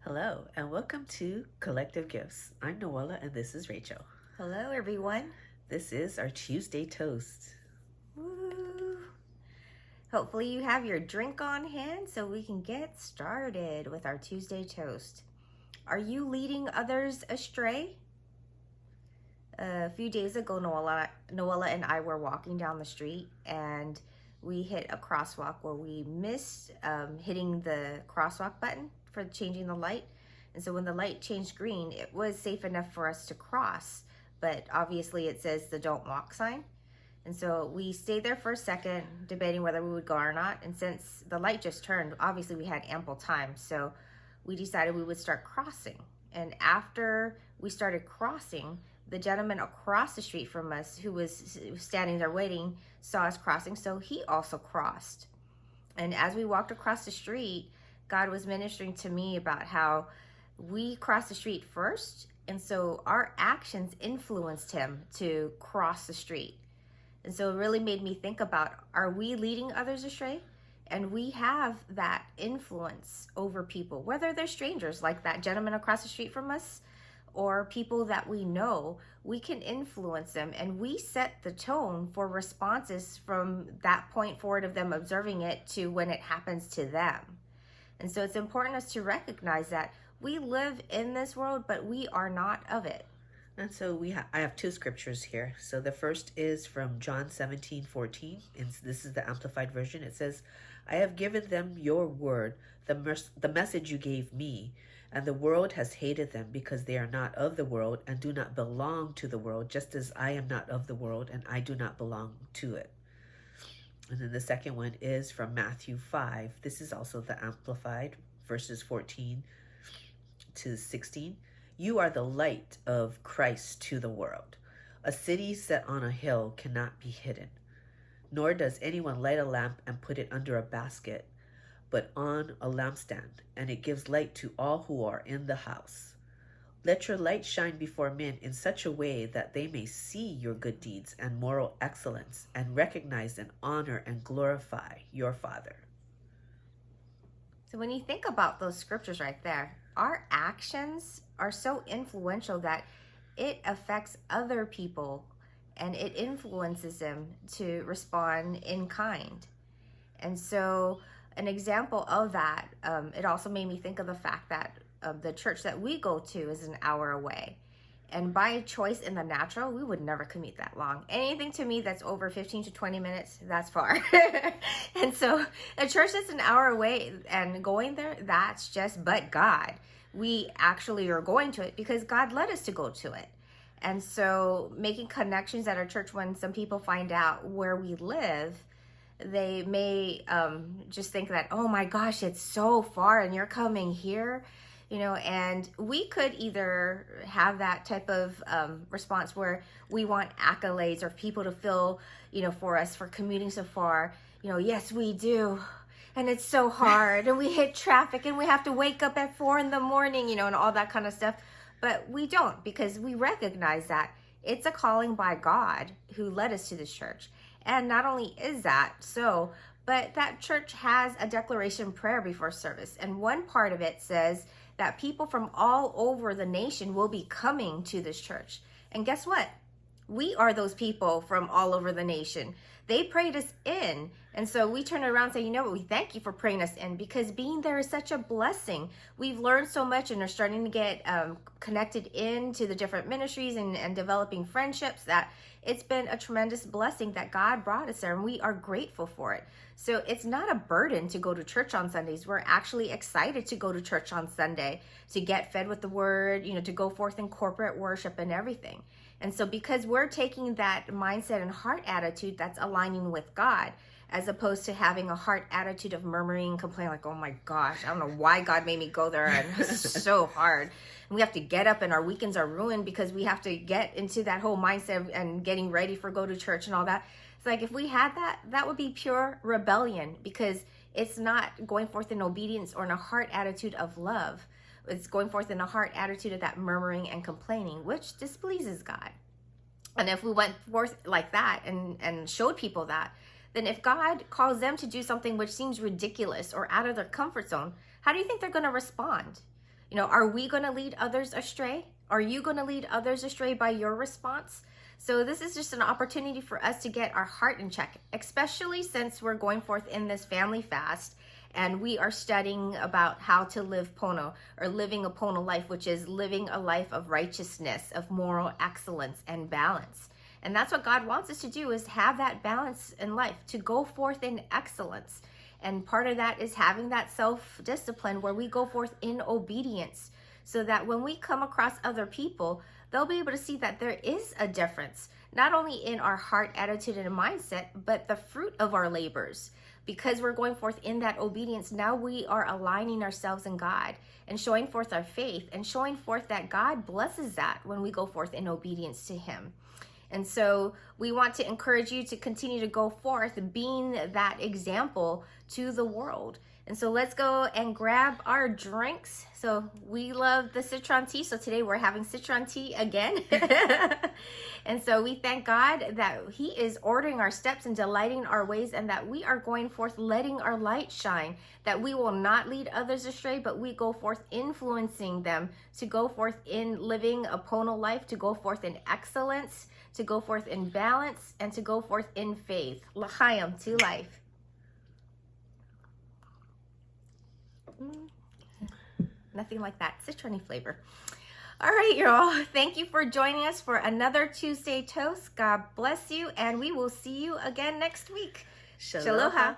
Hello, and welcome to Collective Gifts. I'm Noella, and this is Rachel. Hello, everyone. This is our Tuesday toast. Woo. Hopefully, you have your drink on hand so we can get started with our Tuesday toast. Are you leading others astray? A few days ago, Noella and I were walking down the street and we hit a crosswalk where we missed hitting the crosswalk button for changing the light. And so when the light changed green, it was safe enough for us to cross. But obviously it says the don't walk sign. And so we stayed there for a second, debating whether we would go or not. And since the light just turned, obviously we had ample time. So we decided we would start crossing. And after we started crossing, the gentleman across the street from us who was standing there waiting saw us crossing, so he also crossed. And as we walked across the street, God was ministering to me about how we crossed the street first, and so our actions influenced him to cross the street. And so it really made me think about, are we leading others astray? And we have that influence over people, whether they're strangers like that gentleman across the street from us, or people that we know. We can influence them, and we set the tone for responses from that point forward of them observing it to when it happens to them. And so it's important us to recognize that we live in this world, but we are not of it. And so I have two scriptures here. So the first is from John 17:14, and this is the Amplified Version. It says, I have given them your word, the message you gave me, and the world has hated them because they are not of the world and do not belong to the world, just as I am not of the world and I do not belong to it. And then the second one is from Matthew 5. This is also the Amplified, verses 14 to 16. You are the light of Christ to the world. A city set on a hill cannot be hidden, nor does anyone light a lamp and put it under a basket, but on a lampstand, and it gives light to all who are in the house. Let your light shine before men in such a way that they may see your good deeds and moral excellence and recognize and honor and glorify your Father. So when you think about those scriptures right there, our actions are so influential that it affects other people and it influences them to respond in kind. And so an example of that, it also made me think of the fact that the church that we go to is an hour away. And by choice in the natural, we would never commute that long. Anything to me that's over 15 to 20 minutes, that's far. And so a church that's an hour away and going there, that's just but God. We actually are going to it because God led us to go to it. And so making connections at our church, when some people find out where we live, they may just think that, oh my gosh, it's so far and you're coming here, and we could either have that type of response where we want accolades or people to feel, for us for commuting so far, yes, we do. And it's so hard and we hit traffic and we have to wake up at 4 a.m, and all that kind of stuff. But we don't, because we recognize that it's a calling by God who led us to this church. And not only is that so, but that church has a declaration prayer before service. And one part of it says that people from all over the nation will be coming to this church. And guess what? We are those people from all over the nation. They prayed us in. And so we turn around and say, we thank you for praying us in, because being there is such a blessing. We've learned so much and are starting to get connected into the different ministries and developing friendships, that it's been a tremendous blessing that God brought us there, and we are grateful for it. So it's not a burden to go to church on Sundays. We're actually excited to go to church on Sunday, to get fed with the word, to go forth in corporate worship and everything. And so because we're taking that mindset and heart attitude that's aligning with God, as opposed to having a heart attitude of murmuring and complaining, like, oh my gosh, I don't know why God made me go there, and it's so hard. And we have to get up and our weekends are ruined because we have to get into that whole mindset and getting ready for go to church and all that. It's like, if we had that, that would be pure rebellion, because it's not going forth in obedience or in a heart attitude of love. It's going forth in a heart attitude of that murmuring and complaining, which displeases God. And if we went forth like that and showed people that, then if God calls them to do something which seems ridiculous or out of their comfort zone, how do you think they're going to respond? Are we going to lead others astray? Are you going to lead others astray by your response? So this is just an opportunity for us to get our heart in check, especially since we're going forth in this family fast and we are studying about how to live Pono, or living a Pono life, which is living a life of righteousness, of moral excellence and balance. And that's what God wants us to do, is have that balance in life, to go forth in excellence. And part of that is having that self-discipline where we go forth in obedience, so that when we come across other people, they'll be able to see that there is a difference, not only in our heart, attitude, and mindset, but the fruit of our labors. Because we're going forth in that obedience, now we are aligning ourselves in God and showing forth our faith and showing forth that God blesses that when we go forth in obedience to Him. And so we want to encourage you to continue to go forth being that example to the world. And so let's go and grab our drinks. So we love the citron tea. So today we're having citron tea again. And so we thank God that He is ordering our steps and delighting our ways, and that we are going forth letting our light shine, that we will not lead others astray, but we go forth influencing them to go forth in living a Pono life, to go forth in excellence, to go forth in balance, and to go forth in faith. L'chaim, to life. Nothing like that citrony flavor. All right, y'all. Thank you for joining us for another Tuesday Toast. God bless you, and we will see you again next week. Shalom.